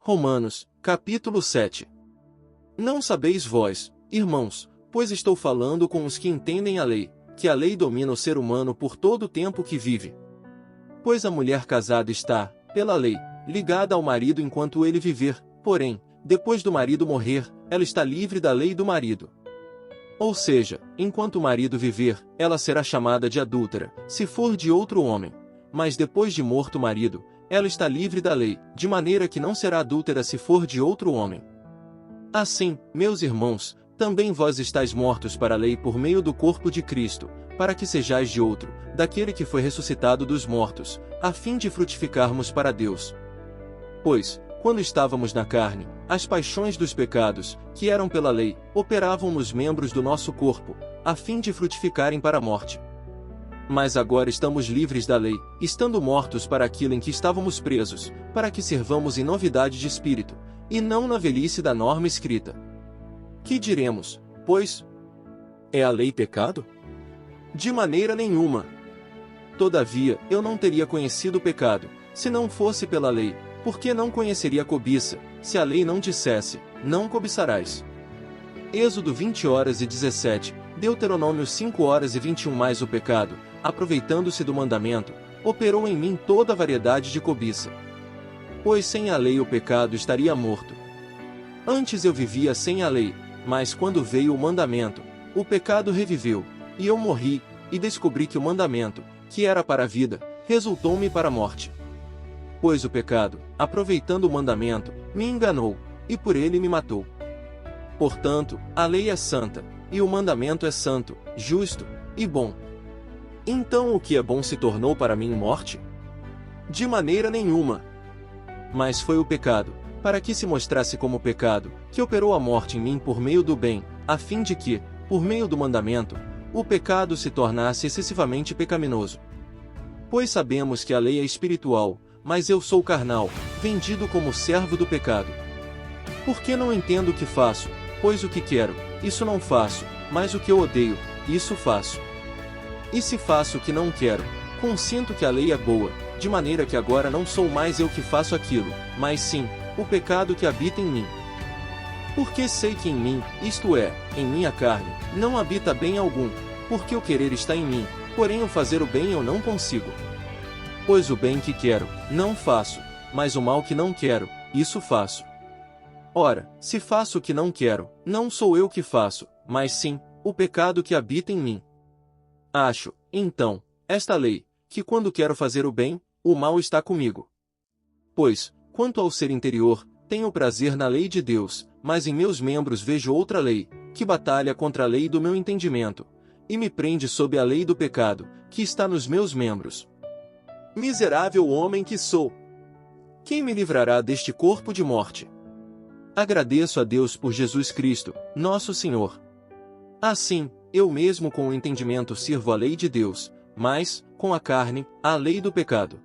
Romanos, capítulo 7. Não sabeis vós, irmãos, pois estou falando com os que entendem a lei, que a lei domina o ser humano por todo o tempo que vive. Pois a mulher casada está, pela lei, ligada ao marido enquanto ele viver, porém, depois do marido morrer, ela está livre da lei do marido. Ou seja, enquanto o marido viver, ela será chamada de adúltera, se for de outro homem. Mas depois de morto o marido, ela está livre da lei, de maneira que não será adúltera se for de outro homem. Assim, meus irmãos, também vós estáis mortos para a lei por meio do corpo de Cristo, para que sejais de outro, daquele que foi ressuscitado dos mortos, a fim de frutificarmos para Deus. Pois, quando estávamos na carne, as paixões dos pecados, que eram pela lei, operavam nos membros do nosso corpo, a fim de frutificarem para a morte. Mas agora estamos livres da lei, estando mortos para aquilo em que estávamos presos, para que servamos em novidade de espírito, e não na velhice da norma escrita. Que diremos, pois? É a lei pecado? De maneira nenhuma. Todavia, eu não teria conhecido o pecado, se não fosse pela lei, porque não conheceria a cobiça, se a lei não dissesse, não cobiçarás. Êxodo 20:17, Deuteronômio 5:21 mais o pecado, aproveitando-se do mandamento, operou em mim toda a variedade de cobiça. Pois sem a lei o pecado estaria morto. Antes eu vivia sem a lei, mas quando veio o mandamento, o pecado reviveu, e eu morri, e descobri que o mandamento, que era para a vida, resultou-me para a morte. Pois o pecado, aproveitando o mandamento, me enganou, e por ele me matou. Portanto, a lei é santa, e o mandamento é santo, justo e bom. Então o que é bom se tornou para mim morte? De maneira nenhuma. Mas foi o pecado, para que se mostrasse como pecado, que operou a morte em mim por meio do bem, a fim de que, por meio do mandamento, o pecado se tornasse excessivamente pecaminoso. Pois sabemos que a lei é espiritual, mas eu sou carnal, vendido como servo do pecado. Porque não entendo o que faço, pois o que quero, isso não faço, mas o que eu odeio, isso faço. E se faço o que não quero, consinto que a lei é boa, de maneira que agora não sou mais eu que faço aquilo, mas sim, o pecado que habita em mim. Porque sei que em mim, isto é, em minha carne, não habita bem algum, porque o querer está em mim, porém o fazer o bem eu não consigo. Pois o bem que quero, não faço, mas o mal que não quero, isso faço. Ora, se faço o que não quero, não sou eu que faço, mas sim, o pecado que habita em mim. Acho, então, esta lei, que quando quero fazer o bem, o mal está comigo. Pois, quanto ao ser interior, tenho prazer na lei de Deus, mas em meus membros vejo outra lei, que batalha contra a lei do meu entendimento, e me prende sob a lei do pecado, que está nos meus membros. Miserável homem que sou! Quem me livrará deste corpo de morte? Agradeço a Deus por Jesus Cristo, nosso Senhor. Assim, eu mesmo com o entendimento sirvo a lei de Deus, mas, com a carne, a lei do pecado.